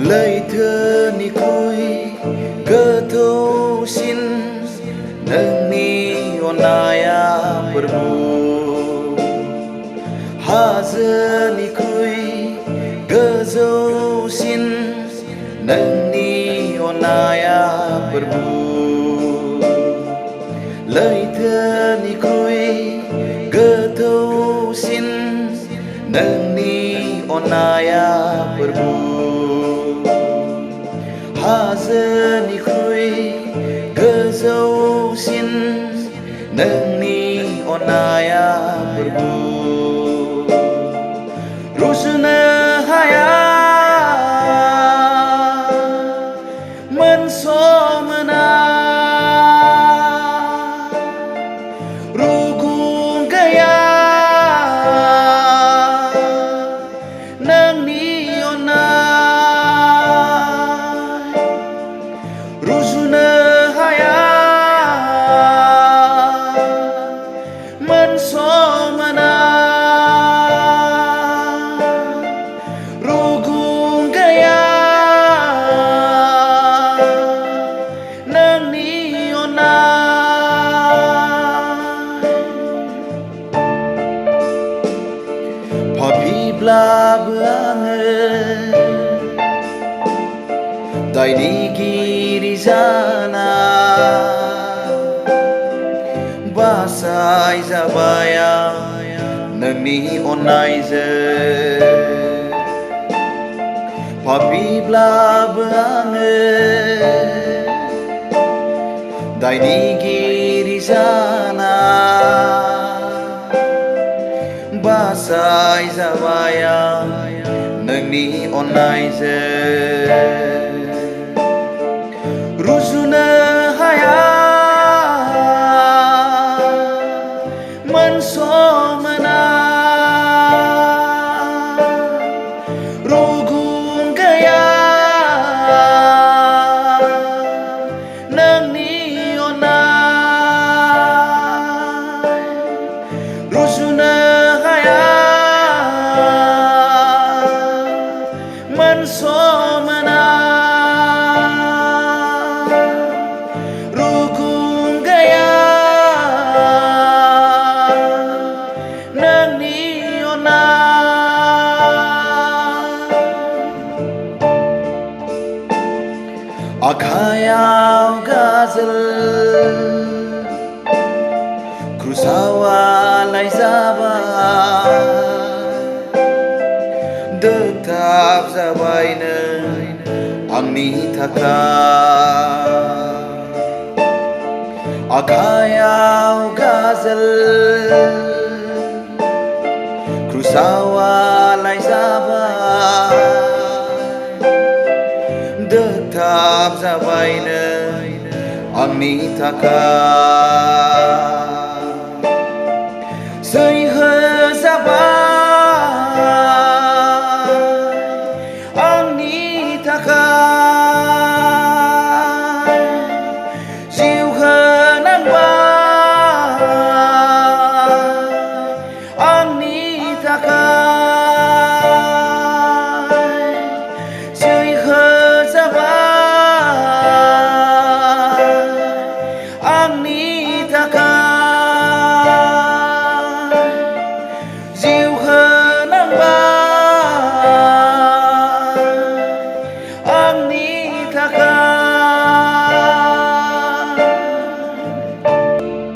लैथोनिख्रुइ गोथौसिन नोंनि अननाया प्रभु हाजोनिख्रुइ गोजौसिन नोंनि अननाया प्रभु लैथोनिख्रुइ गोथौसिन नोंनि अननाया प्रभु हाजोनिख्रुइ गोजौसिन नोंनि अननाया प्रभु रुजुनो हाया मोनस'मोना रुगुं गैया नोंनि अननाय रुजुनो हाया मोनस'मोना रुगुं गैया नोंनि अननाय पापिब्लाबो आङो दायनिगिरि जाना बासाय जाबाय नोंनि अननायजों पापिब्लाबो आङो दायनिगिरि जाना बासाय जाबाय नोंनि अननायजों रुजुनो हाया मोनस'मोना रुगुं गैया नोंनि अननाय रुजुनो हाया मोनस'मोना रुगुं गैया नोंनि अननाय आखायाव गाजोल क्रुसाव आलाय जाबाय दोगथाब जाबाय नों आंनि थाखाय आखायाव गाजोल क्रुसाव आलाय जाबाय दोगथाब जाबाय नों आंनि थाखाय